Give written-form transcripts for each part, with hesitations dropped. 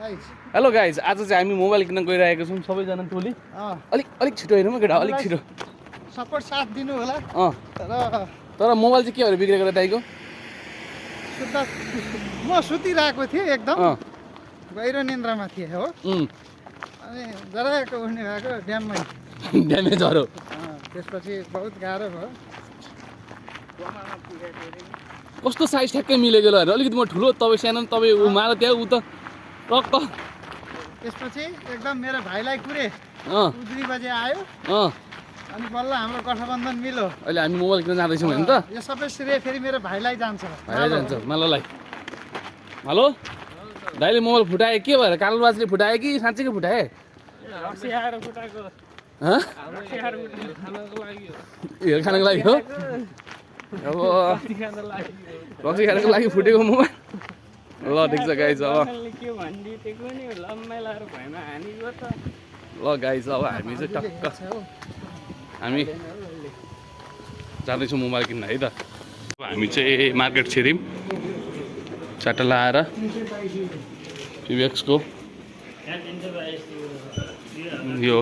Hello guys, आज चाहिँ हामी मोबाइल किन्न गइरहेको छौँ सबैजना टोली। अलिक छिटो हेरौँ केटा, अलिक छिटो सपोर्ट साथ दिनु होला। तर मोबाइल चाहिँ के भएर बिग्रेको र दाइको? म सुतिरहेको थिएँ, एकदम गहिरो निन्द्रामा थिएँ हो। अनि जराएको उठ्ने भएको ड्याममै ड्यामेजहरू। त्यसपछि बहुत गाह्रो भयो। कस्तो साइज ठ्याक्कै मिलेको ल, अलिकति म ठुलो तपाईँ सानो तपाईँ ऊ मार त्यहाँ ऊ त टक्क। त्यसपछि एकदम मेरो भाइलाई कुरे 2 बजे आयो। अनि बल्ल हाम्रो गठबन्धन मिल्यो। अहिले हामी मोबाइल किन्न जाँदैछौँ होइन त? यो सबै श्रेय फेरि मेरो भाइलाई जान्छ। भाइलाई जान्छ, मालालाई। हेलो दाइले मोबाइल फुटाए के भएर? कालोबाजले फुटाए कि साँच्चीकै फुटाए? हेर खानको लागि हो। अब रक्सी खानको लागि फुटेको मोबाइल। ल ठिक छ गाइज, अब ल गाइज अब हामी चाहिँ टक्क हामी जाँदैछौँ मोबाइल किन्न है त। हामी चाहिँ मार्केट छिर्यौँ, चाटा लाएर पिबेक्सको यो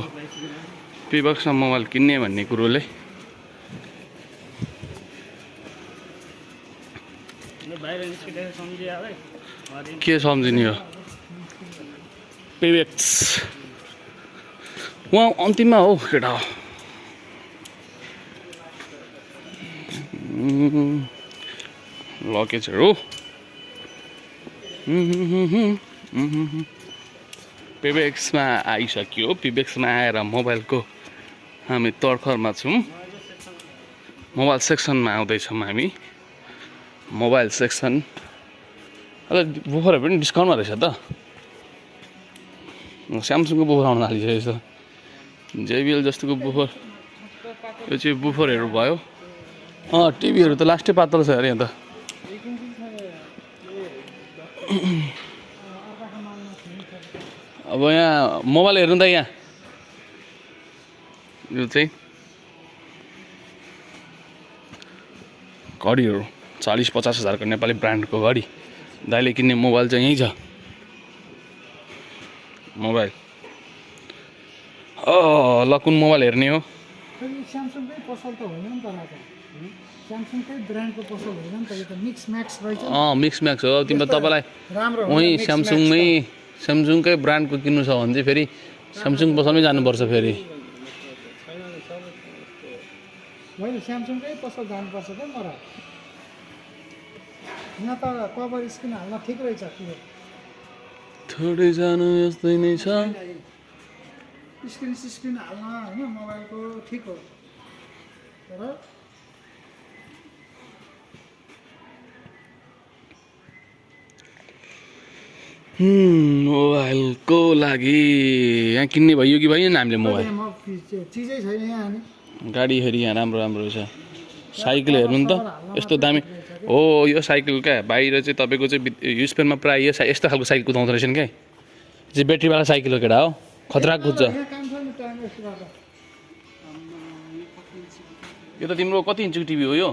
पिबेक्समा मोबाइल किन्ने भन्ने कुरोले के सम्झिने हो? पिबेक्स उहाँ अन्तिममा हो केटा हो। लगेजहरू पिबेक्समा आइसक्यो। पिबेक्समा आएर मोबाइलको हामी तर्खरमा छौँ। मोबाइल सेक्सनमा आउँदैछौँ हामी। मोबाइल सेक्सन बुफरहरू पनि डिस्काउन्टमा रहेछ त। स्यामसङको बुफर आउन थालिसकेको छ। जेबिएल जस्तोको बुफर, यो चाहिँ बुफरहरू भयो। टिभीहरू त लास्टै पातलो छ अरे यहाँ त। अब यहाँ मोबाइल हेर्नु त यहाँ यो चाहिँ घडीहरू 40-50 हजारको नेपाली ब्रान्डको घडी। दाइले किन्ने मोबाइल चाहिँ यहीँ छ। मोबाइल ल कुन मोबाइल हेर्ने हो? स्यामसङकै पसल त होइन नि त राजा। स्यामसङकै ब्रान्डको पसल होइन नि त, यो त मिक्स म्याक्स रहेछ। मिक्स म्याक्स हो। तिम्रो तपाईँलाई राम्रो वहीँ स्यामसङकै ब्रान्डको किन्नु छ भने चाहिँ फेरि स्यामसङ पसलमै जानुपर्छ। फेरि मैले स्यामसङकै पसल जानुपर्छ त मलाई। यहाँ त कभर स्क्रिन हाल्न ठिक रहेछ। थोरै जानु यस्तै नै छ। स्क्रिन हाल्न होइन मोबाइलको ठिक हो। तर मोबाइलको लागि यहाँ किन्ने भयो कि भएन हामीले मोबाइल? चिजै छैन यहाँ। गाडी हेरी यहाँ राम्रो राम्रो रहेछ। साइकल हेर्नु नि त यस्तो दामी हो। यो साइकल क्या बाहिर चाहिँ तपाईँको चाहिँ यो स्पेनमा प्रायः यस्तो खालको साइकल कुदाउँदो रहेछन् क्या। चाहिँ ब्याट्रीवाला साइकल हो केटा हो, खतरा कुद्छ। यो त तिम्रो कति इन्चको टिभी हो? यो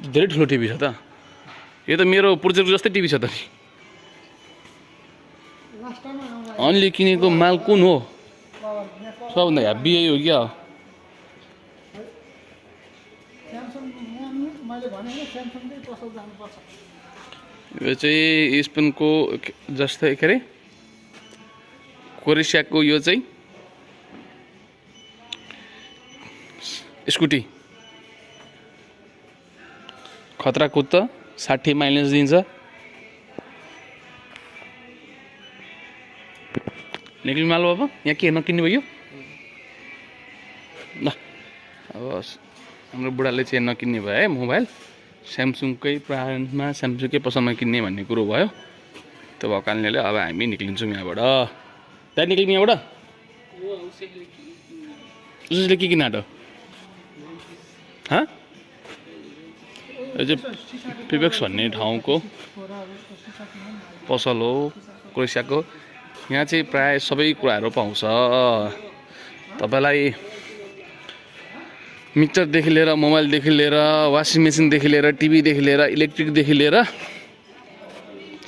धेरै ठुलो टिभी छ त। यो त मेरो प्रोजेक्ट जस्तै टिभी छ त। अन्ली किनेको माल कुन हो? सबभन्दा ह्याप्पी यही हो क्या? यो चाहिँ स्पेनको जस्तै के अरे क्रोएसियाको यो चाहिँ स्कुटी खतरा कुद्छ, 60 माइलेज दिन्छ। निक्लिनु माल बाबा, यहाँ के नकिन्ने भयो? ल अब हाम्रो बुढाले चाहिँ नकिन्ने भयो है मोबाइल। स्यामसङकै ब्रान्डमा स्यामसङकै पसलमा किन्ने भन्ने कुरो भयो। त्यो भएको कारणले अब हामी निक्लिन्छौँ यहाँबाट। त्यहाँ निक्लिनु यहाँबाट? उसले के किन आँट? यो चाहिँ पिबेक्स भन्ने ठाउँको पसल हो क्रोएसियाको। यहाँ चाहिँ प्रायः सबै कुराहरू पाउँछ। तपाईँलाई मिक्सरदेखि लिएर मोबाइलदेखि लिएर वासिङ मेसिनदेखि लिएर टिभीदेखि लिएर इलेक्ट्रिकदेखि लिएर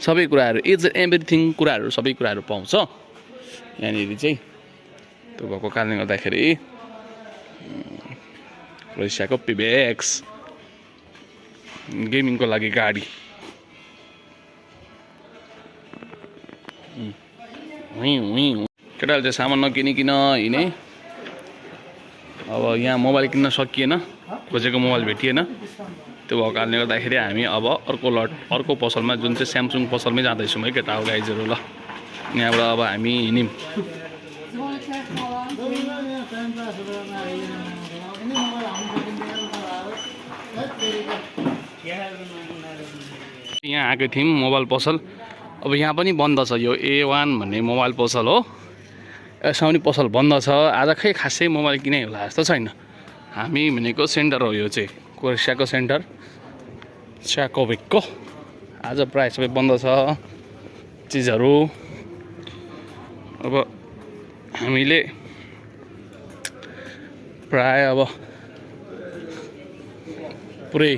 सबै कुराहरू इज एभ्रिथिङ कुराहरू सबै कुराहरू पाउँछ यहाँनिर चाहिँ। त्यो भएको कारणले गर्दाखेरि क्रोएसियाको पिबेक्स गेमिङको लागि गाडी। केटाहरूले चाहिँ सामान नकिनिकन हिँडे। अब यहाँ मोबाइल किन्न सकिएन, खोजेको मोबाइल भेटिएन। त्यो भएको कारणले गर्दाखेरि हामी अब अर्को पसलमा जुन चाहिँ स्यामसङ पसलमै जाँदैछौँ है केटा गाइजहरू। ल यहाँबाट अब हामी हिँड्यौँ। यहाँ आएको थियौँ मोबाइल पसल। अब यहाँ पनि बन्द छ, यो A1 भन्ने मोबाइल पसल हो। यसमा पनि पसल बन्द छ। आज खै खासै मोबाइल किनै होला जस्तो छैन। हामी भनेको सेन्टर हो, यो चाहिँ क्रोएसियाको सेन्टर स्याकोभिकको। आज प्रायः सबै बन्द छ चिजहरू। अब हामीले प्राय अब पुरै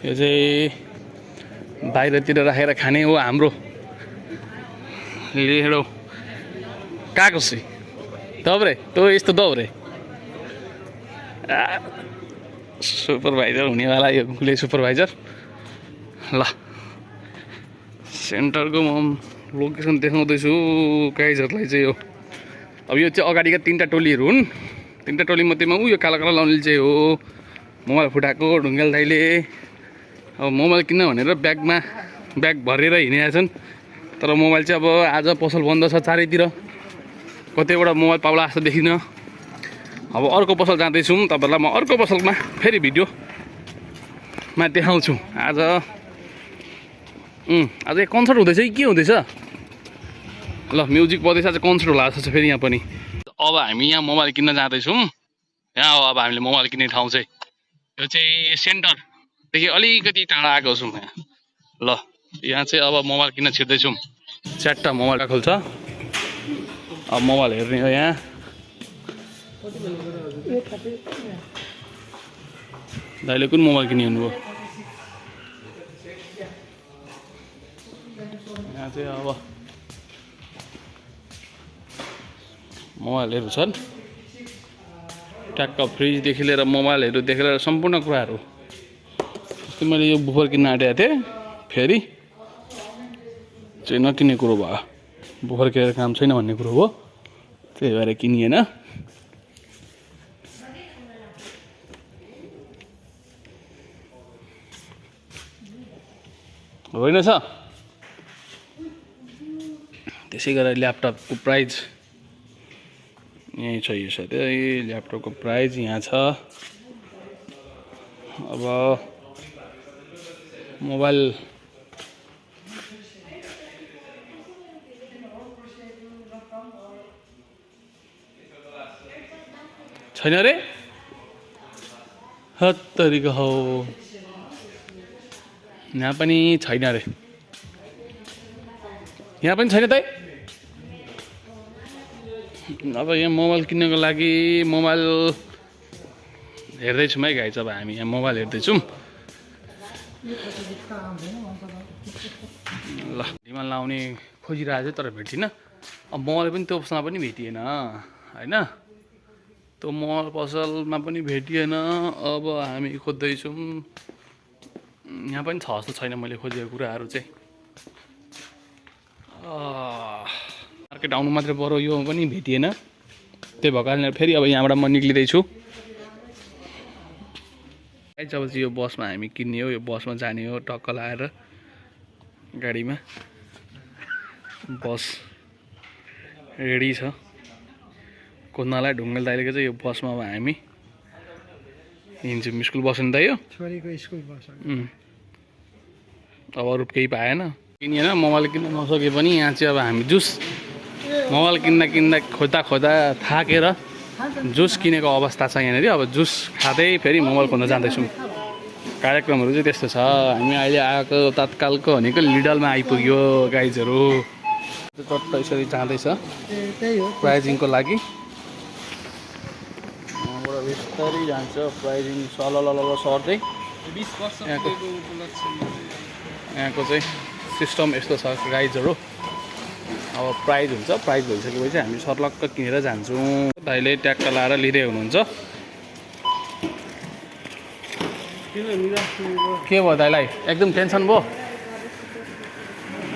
यो चाहिँ बाहिरतिर राखेर खाने हो हाम्रो लेडो काकुसी दौरे तो यस्तो दौरे सुपरभाइजर हुनेवाला यो गुले सुपरभाइजर। ल सेन्टरको म लोकेसन देखाउँदैछु गाइजहरूलाई चाहिँ। यो अब यो चाहिँ अगाडिका 3टा टोलीहरू हुन्। 3टा टोली मध्येमा यो कालो कालो लाउनेले चाहिँ हो मोबाइल फुटाएको ढुङ्गेल दाइले। अब मोबाइल किन्न भनेर ब्याग भरेर हिँडेका छन्। तर मोबाइल चाहिँ अब आज पसल बन्द छ चारैतिर। कतैबाट मोबाइल पाउला जस्तो देखिन। अब अर्को पसल जाँदैछौँ, तपाईँहरूलाई म अर्को पसलमा फेरि भिडियोमा देखाउँछु। आज एक कन्सर्ट हुँदैछ कि के हुँदैछ? ल म्युजिक बज्दैछ, आज कन्सर्ट होला जस्तो छ फेरि यहाँ पनि। अब हामी यहाँ मोबाइल किन्न जाँदैछौँ। यहाँ हो अब हामीले मोबाइल किन्ने ठाउँ चाहिँ। यो चाहिँ सेन्टरदेखि अलिकति टाढा आएको छौँ यहाँ। ल यहाँ चाहिँ अब मोबाइल किन्न छिर्दैछौँ। 4टा मोबाइल खोल्छ। अब मोबाइल हेर्ने हो यहाँ। दाइले कुन मोबाइल किन्ने हुनुभयो? यहाँ चाहिँ अब मोबाइलहरू छन्। ट्याक्क फ्रिजदेखि लिएर मोबाइलहरूदेखि लिएर सम्पूर्ण कुराहरू। अस्ति मैले यो बुफर किन्न आँटेको थिएँ, फेरि चाहिँ नकिन्ने कुरो भयो। बुफर किनेर काम छैन भन्ने कुरो हो, त्यही भएर किनिएन। होइन छ त्यसै गरेर ल्यापटपको प्राइस यहीँ छ। यो साथै ल्यापटपको प्राइस यहाँ छ। अब मोबाइल छैन रे, हत्तरीको हौ यहाँ पनि छैन रे, यहाँ पनि छैन त। अब यहाँ मोबाइल किन्नको लागि मोबाइल हेर्दैछौँ है गाइज। अब हामी यहाँ मोबाइल हेर्दैछौँ। ल डिमान्ड लाउने खोजिरहेको थियो तर भेटिनँ। अब मोबाइल पनि त्यो पसलमा पनि भेटिएन होइन, त्यो मोबाइल पसलमा पनि भेटिएन। अब हामी खोज्दैछौँ। यहाँ पनि छ जस्तो छैन मैले खोजेको कुराहरू चाहिँ। मार्केट आउनु मात्रै पऱ्यो, यो पनि भेटिएन। त्यही भएको कारणले फेरि अब यहाँबाट म निक्लिँदैछु। अब चाहिँ यो बसमा हामी किन्ने हो, यो बसमा जाने हो टक्क लाएर गाडीमा। बस रेडी छ कुद्नलाई। ढुङ्गेल दाइलेको चाहिँ यो बसमा अब हामी हिँड्छौँ। स्कुल बस नि त यो छोरीको स्कुल बस। अब अरू केही पाएन, किनिएन। मोबाइल किन्न नसके पनि यहाँ चाहिँ अब हामी जुस मोबाइल किन्दा खोज्दा थाकेर जुस किनेको अवस्था छ यहाँनिर। अब जुस खाँदै फेरि मोबाइल खोज्न जाँदैछौँ। कार्यक्रमहरू चाहिँ त्यस्तो छ। हामी अहिले आएको तत्कालको भनेको लिडलमा आइपुग्यो गाइजहरू। चट्ट यसरी जाँदैछ प्राइजिङको लागि। यहाँबाट बिस्तारै जान्छ प्राइजिङ सलल सर्दै। यहाँको चाहिँ सिस्टम यस्तो छ गाइजहरू। अब प्राइज हुन्छ, प्राइज भइसकेपछि हामी सर्लक्क किनेर जान्छौँ। दाइले ट्याक्क लाएर लिँदै हुनुहुन्छ। के भयो दाइलाई एकदम टेन्सन भयो?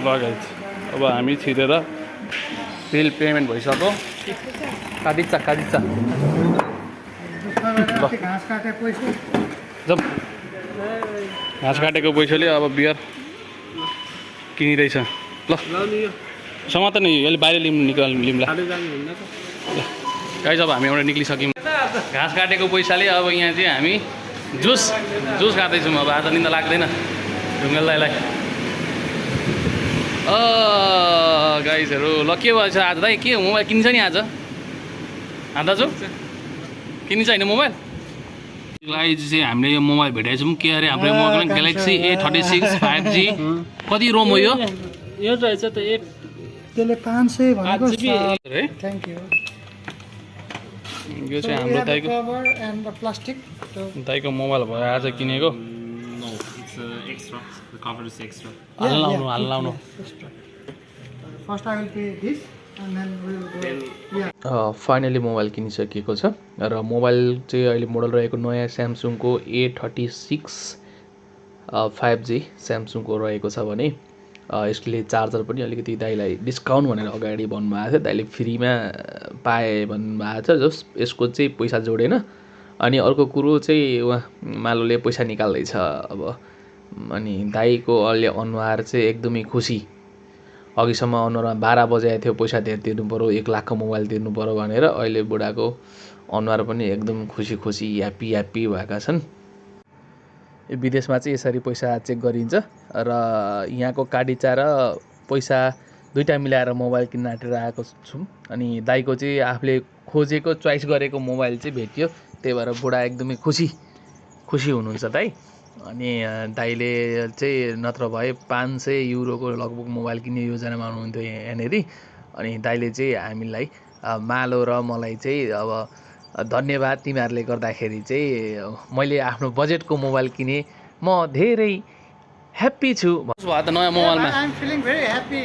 ल गाइज अब हामी छिरेर बिल पेमेन्ट भइसक्यो। काटिन्छ काटिन्छ घाँस काटे पैसा जब घाँस काटेको पैसाले अब बियर किनिँदैछ। ल समात नि यसले बाहिर लिम्ला। गाइज अब हामी एउटा निक्लिसक्यौँ। घाँस काटेको पैसाले अब यहाँ चाहिँ हामी जुस खाँदैछौँ। अब आज निन्दा लाग्दैन ढुङ्गल दाइलाई। गाइजहरू ल के भएछ आज दाइ? के मोबाइल किन्छ नि आज? दाजु किनिन्छ होइन मोबाइल? गाइज चाहिँ हामीले यो मोबाइल भेटाएको छौँ। के अरे हाम्रो मोबाइल ग्यालेक्सी A36 5G। कति रोम हो यो? यो रहेछ त त्यसले 500 भनेको है थ्याङ्क यू। यो चाहिँ हाम्रो दाइको कभर एन्ड द प्लास्टिक दाइको मोबाइल भयो आज किनेको। हाल्नु first I will pay this and then we will go. Finally mobile किनिसकेको छ र मोबाइल चाहिँ अहिले मोडल रहेको नयाँ स्यामसङको A36 5G स्यामसङको रहेको छ भने यसले चार्जर पनि अलिकति दाइलाई डिस्काउन्ट भनेर अगाडि भन्नुभएको थियो। दाइले फ्रीमा पाएँ भन्नुभएको छ। जस यसको चाहिँ पैसा जोडेन। अनि अर्को कुरो चाहिँ उहाँ मालोले पैसा निकाल्दैछ अब। अनि दाइको अहिले अनुहार चाहिँ एकदमै खुसी। अघिसम्म अनुहारमा 12 बजाएको थियो, पैसा धेर तिर्नु पऱ्यो, 1 लाखको मोबाइल तिर्नु पऱ्यो भनेर। अहिले बुढाको अनुहार पनि एकदम खुसी ह्याप्पी भएका छन्। विदेशमा चाहिँ यसरी पैसा चेक गरिन्छ र यहाँको काडिचा र पैसा दुईटा मिलाएर मोबाइल किन्न आँटिरहेको छौँ। अनि दाइको चाहिँ आफूले खोजेको चोइस गरेको मोबाइल चाहिँ भेट्यो। त्यही भएर बुढा एकदमै खुसी हुनुहुन्छ दाइ। अनि दाइले चाहिँ नत्र भए 500 युरोको लगभग मोबाइल किन्ने योजनामा हुनुहुन्थ्यो यहाँनिर। अनि दाइले चाहिँ हामीलाई मालो र मलाई चाहिँ अब धन्यवाद, तिमीहरूले गर्दाखेरि चाहिँ मैले आफ्नो बजेटको मोबाइल किने, म धेरै ह्याप्पी छु। भयो त नयाँ मोबाइलमा। I am feeling very happy.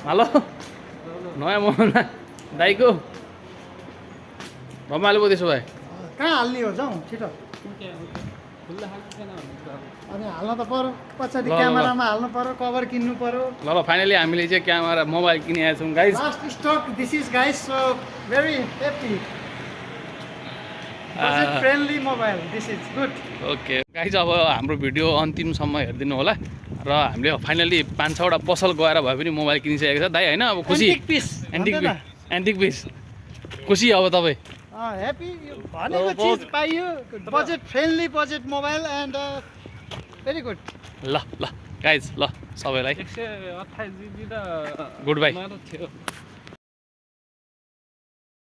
Hello नयाँ मोबाइलमा दाइको रमाइलो पो त्यसो भए। कहाँ हाल्ने हो जाउँ छिटो। अनि हाल्न त पर्यो, पछाडि क्यामेरामा हाल्नु पर्यो, कभर किन्नु पर्यो। ल फाइनली हामीले चाहिँ क्यामेरा मोबाइल किनेका छौँ guys. Last stock this is guys, so very happy. Budget friendly mobile, this is good. Okay guys अब हाम्रो भिडियो अन्तिमसम्म हेरिदिनु होला। र हामीले फाइनली 5-6वटा पसल गएर भए पनि मोबाइल किनिसकेको छ दाइ होइन। अब खुसी एन्टिक पिस खुसी अब तपाईँ ह्याप्पी भनेको चिज पाइयो। Budget friendly budget mobile and very good. ल गाइज ल सबैलाई 128 GB र गुड बाई। थियो।